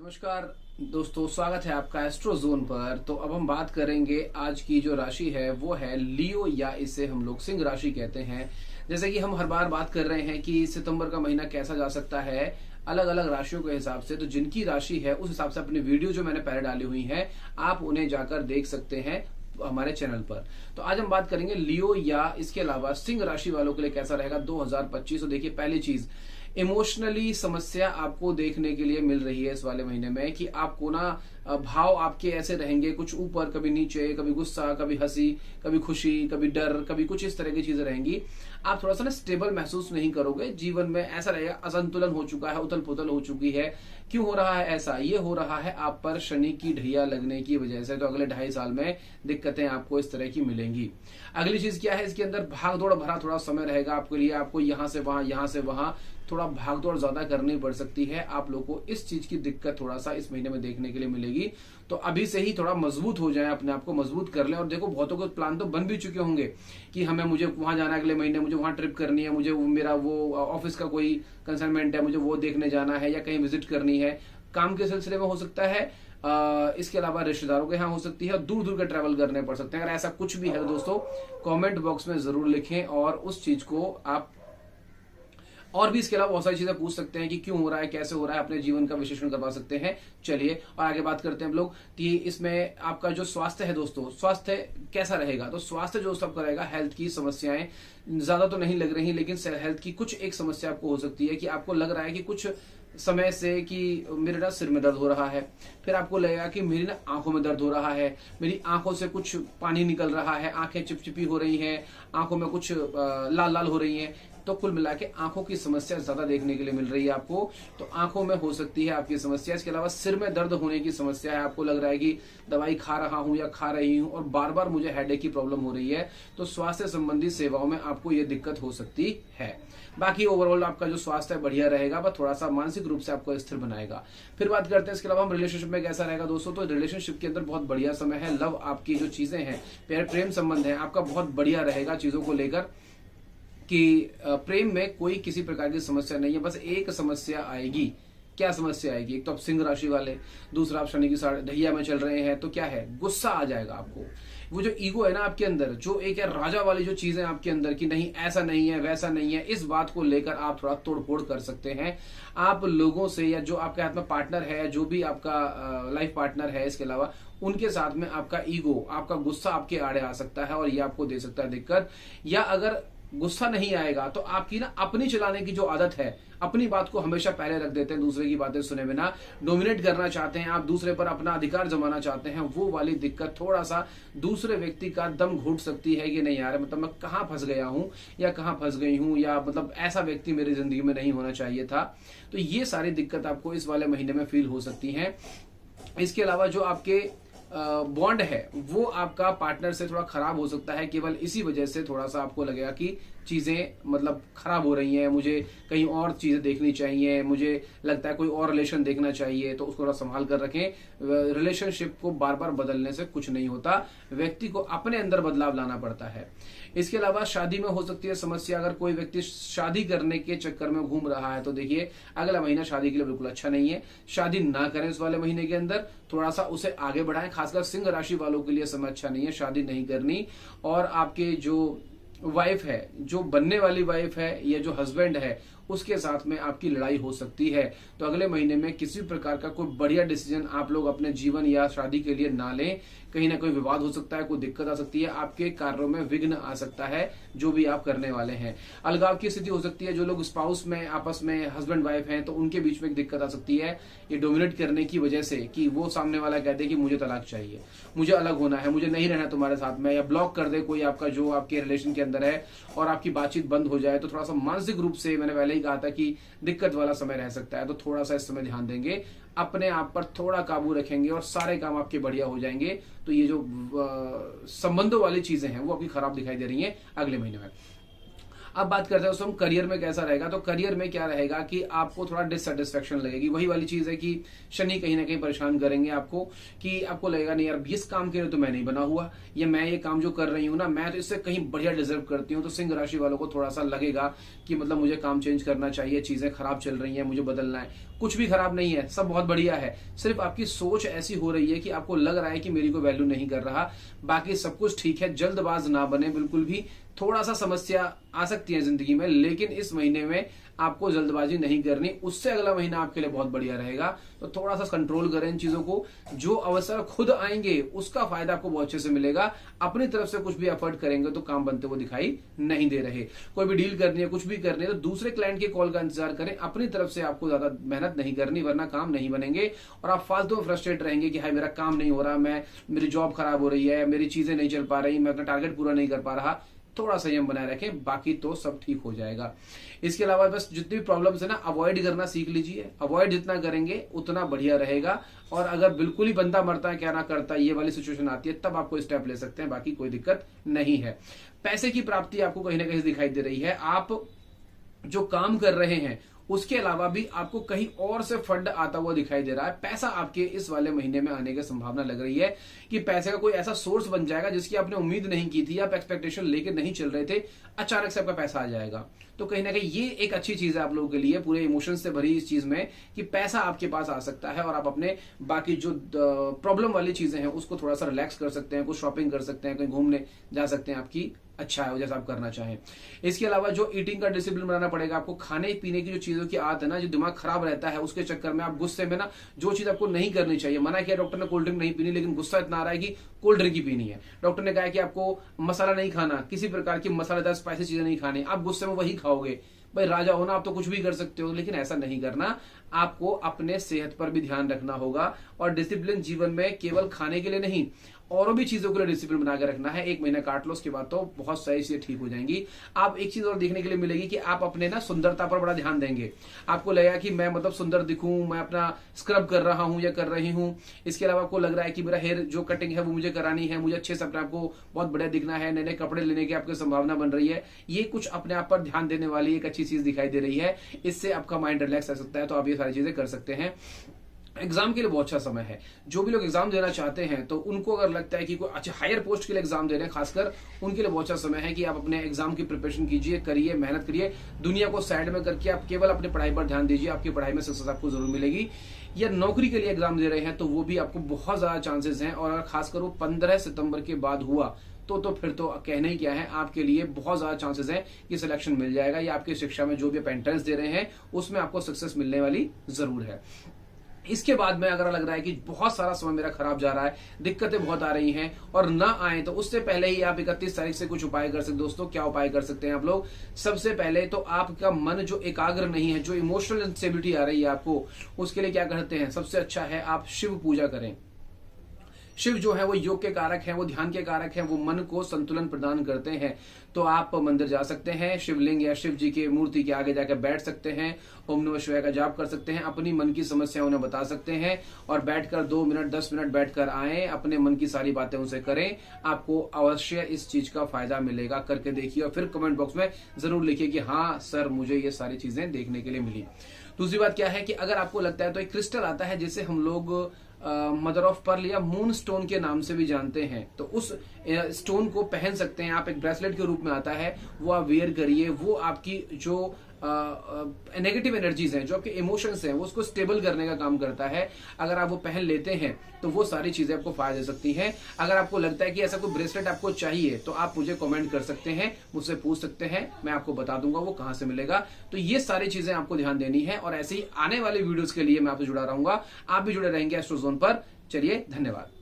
नमस्कार दोस्तों, स्वागत है आपका एस्ट्रो जोन पर। तो अब हम बात करेंगे आज की जो राशि है वो है लियो, या इसे हम लोग सिंह राशि कहते हैं। जैसे कि हम हर बार बात कर रहे हैं कि सितंबर का महीना कैसा जा सकता है अलग अलग राशियों के हिसाब से। तो जिनकी राशि है उस हिसाब से अपनी वीडियो जो मैंने पहले डाली हुई है आप उन्हें जाकर देख सकते हैं हमारे चैनल पर। तो आज हम बात करेंगे लियो या इसके अलावा सिंह राशि वालों के लिए कैसा रहेगा 2025। तो देखिए, पहली चीज, इमोशनली समस्या आपको देखने के लिए मिल रही है इस वाले महीने में कि आपको ना भाव आपके ऐसे रहेंगे, कुछ ऊपर कभी नीचे, कभी गुस्सा, कभी हंसी, कभी खुशी, कभी डर, कभी कुछ इस तरह की चीजें रहेंगी। आप थोड़ा सा ना स्टेबल महसूस नहीं करोगे। जीवन में ऐसा रहेगा, असंतुलन हो चुका है, उथल पुथल हो चुकी है। क्यों हो रहा है ऐसा? ये हो रहा है आप पर शनि की ढैया लगने की वजह से। तो अगले 2.5 साल में दिक्कतें आपको इस तरह की मिलेंगी। अगली चीज क्या है, इसके अंदर भाग दौड़ भरा थोड़ा समय रहेगा आपके लिए। आपको यहां से वहां थोड़ा भाग दौड़ ज्यादा करनी पड़ सकती है। आप लोगों को इस चीज की दिक्कत थोड़ा सा इस महीने में देखने के लिए मिलेगी। तो अभी से ही थोड़ा मजबूत हो जाए, अपने आप को मजबूत कर लें। और देखो, बहुतों को प्लान तो बन भी चुके होंगे कि मुझे वहां जाना है अगले महीने, मुझे वहां ट्रिप करनी है, मुझे मेरा वो ऑफिस का कोई कंसाइनमेंट है, मुझे वो देखने जाना है, या कहीं विजिट करनी है। काम के सिलसिले में हो सकता है, इसके अलावा रिश्तेदारों के यहाँ हो सकती है, दूर दूर के ट्रैवल करने पड़ सकते हैं। अगर ऐसा कुछ भी है तो दोस्तों कमेंट बॉक्स में जरूर लिखें, और उस चीज को आप और भी इसके अलावा बहुत सारी चीजें पूछ सकते हैं कि क्यों हो रहा है, कैसे हो रहा है, अपने जीवन का विश्लेषण करवा सकते हैं। चलिए और आगे बात करते हैं हम लोग कि इसमें आपका जो स्वास्थ्य है दोस्तों, स्वास्थ्य कैसा रहेगा। तो स्वास्थ्य जो सब रहेगा, हेल्थ की समस्याएं ज्यादा तो नहीं लग रही, लेकिन हेल्थ की कुछ एक समस्या आपको हो सकती है कि आपको लग रहा है कि कुछ समय से कि मेरे ना सिर में दर्द हो रहा है। फिर आपको लगेगा कि मेरी ना आंखों में दर्द हो रहा है, मेरी आंखों से कुछ पानी निकल रहा है, आंखें चिपचिपी हो रही हैं, आंखों में कुछ लाल लाल हो रही हैं। तो कुल मिला के आंखों की समस्या ज्यादा देखने के लिए मिल रही है आपको। तो आंखों में हो सकती है आपकी समस्या। इसके अलावा सिर में दर्द होने की समस्या है। आपको लग रहा है कि दवाई खा रहा हूं या खा रही हूं और बार बार मुझे हेडेक की प्रॉब्लम हो रही है। तो स्वास्थ्य संबंधी सेवाओं में आपको यह दिक्कत हो सकती है। बाकी ओवरऑल आपका जो स्वास्थ्य है बढ़िया रहेगा, बस थोड़ा सा मानसिक रूप से आपको स्थिर बनाएगा। फिर बात करते हैं इसके अलावा हम रिलेशनशिप में कैसा रहेगा दोस्तों। तो रिलेशनशिप के अंदर बहुत बढ़िया समय है। लव, आपकी जो चीजें हैं, प्रेम संबंध है आपका बहुत बढ़िया रहेगा चीजों को लेकर, कि प्रेम में कोई किसी प्रकार की समस्या नहीं है। बस एक समस्या आएगी। क्या समस्या आएगी? एक तो आप सिंह राशि वाले, दूसरा आप शनि की ढैया में चल रहे हैं, तो क्या है, गुस्सा आ जाएगा आपको। वो जो ईगो है ना आपके अंदर, जो एक है राजा वाली जो चीजें आपके अंदर की, नहीं ऐसा नहीं है, वैसा नहीं है, इस बात को लेकर आप थोड़ा तोड़फोड़ कर सकते हैं। आप लोगों से, या जो आपके हाथ में पार्टनर है, जो भी आपका लाइफ पार्टनर है, इसके अलावा उनके साथ में आपका ईगो, आपका गुस्सा आपके आड़े आ सकता है, और ये आपको दे सकता है दिक्कत। या अगर गुस्सा नहीं आएगा तो आपकी ना अपनी चलाने की जो आदत है, अपनी बात को हमेशा पहले रख देते हैं, दूसरे की बातें सुने बिना डोमिनेट करना चाहते हैं, आप दूसरे पर अपना अधिकार जमाना चाहते हैं, वो वाली दिक्कत थोड़ा सा दूसरे व्यक्ति का दम घुट सकती है कि नहीं यार, मतलब मैं कहाँ फंस गया हूं या कहाँ फंस गई हूं, या मतलब ऐसा व्यक्ति मेरी जिंदगी में नहीं होना चाहिए था। तो ये सारी दिक्कत आपको इस वाले महीने में फील हो सकती है। इसके अलावा जो आपके बॉन्ड है वो आपका पार्टनर से थोड़ा खराब हो सकता है। केवल इसी वजह से थोड़ा सा आपको लगेगा कि चीजें मतलब खराब हो रही हैं, मुझे कहीं और चीजें देखनी चाहिए, मुझे लगता है कोई और रिलेशन देखना चाहिए। तो उसको थोड़ा संभाल कर रखें। रिलेशनशिप को बार बार बदलने से कुछ नहीं होता, व्यक्ति को अपने अंदर बदलाव लाना पड़ता है। इसके अलावा शादी में हो सकती है समस्या। अगर कोई व्यक्ति शादी करने के चक्कर में घूम रहा है तो देखिए, अगला महीना शादी के लिए बिल्कुल अच्छा नहीं है। शादी ना करें इस वाले महीने के अंदर, थोड़ा सा उसे आगे बढ़ाएं। खासकर सिंह राशि वालों के लिए समय अच्छा नहीं है, शादी नहीं करनी। और आपके जो वाइफ है, जो बनने वाली वाइफ है, या जो हस्बैंड है, उसके साथ में आपकी लड़ाई हो सकती है। तो अगले महीने में किसी प्रकार का कोई बढ़िया डिसीजन आप लोग अपने जीवन या शादी के लिए ना लें। कहीं ना कोई विवाद हो सकता है, कोई दिक्कत आ सकती है, आपके कार्यों में विघ्न आ सकता है जो भी आप करने वाले हैं। अलगाव की स्थिति हो सकती है। जो लोग स्पाउस में आपस में हस्बैंड वाइफ हैं, तो उनके बीच में एक दिक्कत आ सकती है, ये डोमिनेट करने की वजह से, कि वो सामने वाला कहते हैं कि मुझे तलाक चाहिए, मुझे अलग होना है, मुझे नहीं रहना तुम्हारे साथ में, या ब्लॉक कर दे कोई आपका जो आपके रिलेशन के अंदर है और आपकी बातचीत बंद हो जाए। तो थोड़ा सा मानसिक रूप से, मैंने पहले ही कहा था कि दिक्कत वाला समय रह सकता है। तो थोड़ा सा इस समय ध्यान देंगे, अपने आप पर थोड़ा काबू रखेंगे और सारे काम आपके बढ़िया हो जाएंगे। तो ये जो संबंधों वाली चीजें हैं वो आपकी खराब दिखाई दे रही हैं अगले महीने में। अब बात करते हैं दोस्तों हम करियर में कैसा रहेगा। तो करियर में क्या रहेगा कि आपको थोड़ा डिससेटिस्फेक्शन लगेगी। वही वाली चीज है कि शनि कहीं ना कहीं परेशान करेंगे आपको, कि आपको लगेगा नहीं यार, इस काम के लिए तो मैं नहीं बना हुआ, या मैं ये काम जो कर रही हूं ना, मैं तो इससे कहीं बढ़िया डिजर्व करती हूँ। तो सिंह राशि वालों को थोड़ा सा लगेगा कि मतलब मुझे काम चेंज करना चाहिए, चीजें खराब चल रही हैं, मुझे बदलना है। कुछ भी खराब नहीं है, सब बहुत बढ़िया है। सिर्फ आपकी सोच ऐसी हो रही है कि आपको लग रहा है कि मेरी कोई वैल्यू नहीं कर रहा। बाकी सब कुछ ठीक है, जल्दबाज ना बने बिल्कुल भी। थोड़ा सा समस्या आ सकती है जिंदगी में, लेकिन इस महीने में आपको जल्दबाजी नहीं करनी। उससे अगला महीना आपके लिए बहुत बढ़िया रहेगा। तो थोड़ा सा कंट्रोल करें इन चीजों को। जो अवसर खुद आएंगे उसका फायदा आपको बहुत अच्छे से मिलेगा। अपनी तरफ से कुछ भी एफर्ट करेंगे तो काम बनते हुए दिखाई नहीं दे रहे। कोई भी डील करनी है, कुछ भी करनी है, तो दूसरे क्लाइंट के कॉल का इंतजार करें। अपनी तरफ से आपको ज्यादा मेहनत नहीं करनी, वरना काम नहीं बनेंगे और आप फालतू में फ्रस्ट्रेट रहेंगे कि हाय मेरा काम नहीं हो रहा, मेरी जॉब खराब हो रही है, मेरी चीजें नहीं चल पा रही, मैं अपना टारगेट पूरा नहीं कर पा रहा। थोड़ा संयम बनाए रखें, बाकी तो सब ठीक हो जाएगा। इसके अलावा बस जितनी भी प्रॉब्लम्स है ना, अवॉइड करना सीख लीजिए। अवॉइड जितना करेंगे उतना बढ़िया रहेगा। और अगर बिल्कुल ही बंदा मरता है क्या ना करता, ये वाली सिचुएशन आती है, तब आपको स्टेप ले सकते हैं, बाकी कोई दिक्कत नहीं है। पैसे की प्राप्ति आपको कहीं ना कहीं दिखाई दे रही है। आप जो काम कर रहे हैं उसके अलावा भी आपको कहीं और से फंड आता हुआ दिखाई दे रहा है। पैसा आपके इस वाले महीने में आने की संभावना लग रही है कि पैसे का कोई ऐसा सोर्स बन जाएगा जिसकी आपने उम्मीद नहीं की थी, आप एक्सपेक्टेशन लेके नहीं चल रहे थे, अचानक से आपका पैसा आ जाएगा। तो कहीं ना कहीं ये एक अच्छी चीज है आप लोगों के लिए, पूरे इमोशंस से भरी इस चीज में कि पैसा आपके पास आ सकता है और आप अपने बाकी जो प्रॉब्लम वाली चीजें हैं उसको थोड़ा सा रिलैक्स कर सकते हैं, कुछ शॉपिंग कर सकते हैं, कहीं घूमने जा सकते हैं। आपकी अच्छा है जैसा आप करना चाहें। इसके अलावा जो ईटिंग का डिसिप्लिन बनाना पड़ेगा आपको। खाने पीने की जो चीजों की आदत है ना, जो दिमाग खराब रहता है उसके चक्कर में आप गुस्से में ना जो चीज आपको नहीं करनी चाहिए, मना किया डॉक्टर ने कोल्ड ड्रिंक नहीं पीनी, लेकिन गुस्सा इतना आ रहा है कि कोल्ड ड्रिंक ही पीनी है। डॉक्टर ने कहा है कि आपको मसाला नहीं खाना, किसी प्रकार की मसालेदार स्पाइसी चीजें नहीं खानी, आप गुस्से में वही खाओगे। भाई राजा हो ना, आप तो कुछ भी कर सकते हो, लेकिन ऐसा नहीं करना। आपको अपने सेहत पर भी ध्यान रखना होगा और डिसिप्लिन जीवन में केवल खाने के लिए नहीं, और भी चीजों के लिए डिसिप्लिन बना के रखना है। 1 महीना काट लो, उसके बाद तो बहुत सही से ठीक हो जाएंगी। आप एक चीज और देखने के लिए मिलेगी कि आप अपने ना सुंदरता पर बड़ा ध्यान देंगे। आपको लगेगा कि मैं मतलब सुंदर दिखूं, मैं अपना स्क्रब कर रहा हूं या कर रही हूं। इसके अलावा आपको लग रहा है कि मेरा हेयर जो कटिंग है वो मुझे करानी है, मुझे अच्छे से अपने आपको बहुत बढ़िया दिखना है, नए नए कपड़े लेने की आपकी संभावना बन रही है। ये कुछ अपने आप पर ध्यान देने वाली एक अच्छी चीज दिखाई दे रही है। इससे आपका माइंड रिलैक्स रह सकता है। तो आप ये सारी चीजें कर सकते हैं। एग्जाम के लिए बहुत अच्छा समय है। जो भी लोग एग्जाम देना चाहते हैं तो उनको अगर लगता है कि कोई अच्छा हायर पोस्ट के लिए एग्जाम दे रहे हैं, खासकर उनके लिए बहुत अच्छा समय है कि आप अपने एग्जाम की प्रिपरेशन कीजिए, करिए, मेहनत करिए। दुनिया को साइड में करके आप केवल अपनी पढ़ाई पर ध्यान दीजिए। आपकी पढ़ाई में सक्सेस आपको जरूर मिलेगी। या नौकरी के लिए एग्जाम दे रहे हैं तो वो भी आपको बहुत ज्यादा चांसेस हैं। और अगर खासकर वो 15 सितंबर के बाद हुआ तो फिर तो कहना ही क्या है, आपके लिए बहुत ज्यादा चांसेस हैं कि सिलेक्शन मिल जाएगा। या आपकी शिक्षा में जो भी आप एंट्रेंस दे रहे हैं उसमें आपको सक्सेस मिलने वाली जरूर है। इसके बाद में अगर लग रहा है कि बहुत सारा समय मेरा खराब जा रहा है, दिक्कतें बहुत आ रही हैं और ना आए, तो उससे पहले ही आप 31 तारीख से कुछ उपाय कर सकते हैं। दोस्तों क्या उपाय कर सकते हैं आप लोग? सबसे पहले तो आपका मन जो एकाग्र नहीं है, जो इमोशनल इंस्टेबिलिटी आ रही है आपको, उसके लिए क्या करते हैं? सबसे अच्छा है आप शिव पूजा करें। शिव जो है वो योग के कारक हैं, वो ध्यान के कारक हैं, वो मन को संतुलन प्रदान करते हैं। तो आप मंदिर जा सकते हैं, शिवलिंग या शिव जी की मूर्ति के आगे जाकर बैठ सकते हैं, ओम नमः शिवाय का जाप कर सकते हैं, अपनी मन की समस्या उन्हें बता सकते हैं और बैठकर 2 मिनट 10 मिनट बैठकर आए, अपने मन की सारी बातें उनसे करें। आपको अवश्य इस चीज का फायदा मिलेगा। करके देखिए और फिर कमेंट बॉक्स में जरूर लिखिए कि हाँ सर मुझे ये सारी चीजें देखने के लिए मिली। दूसरी बात क्या है कि अगर आपको लगता है तो एक क्रिस्टल आता है जिसे हम लोग मदर ऑफ पर्ल या मून स्टोन के नाम से भी जानते हैं। तो उस स्टोन को पहन सकते हैं आप, एक ब्रेसलेट के रूप में आता है, वो आप वेयर करिए। वो आपकी जो नेगेटिव एनर्जीज हैं, जो आपके इमोशंस हैं, वो उसको स्टेबल करने का काम करता है। अगर आप वो पहन लेते हैं तो वो सारी चीजें आपको फायदा दे सकती हैं। अगर आपको लगता है कि ऐसा कोई ब्रेसलेट आपको चाहिए तो आप मुझे कमेंट कर सकते हैं, मुझसे पूछ सकते हैं, मैं आपको बता दूंगा वो कहां से मिलेगा। तो ये सारी चीजें आपको ध्यान देनी है और ऐसे ही आने वाले वीडियोस के लिए मैं आपसे जुड़ा रहूंगा। आप भी जुड़े रहेंगे एस्ट्रो जोन पर। चलिए, धन्यवाद।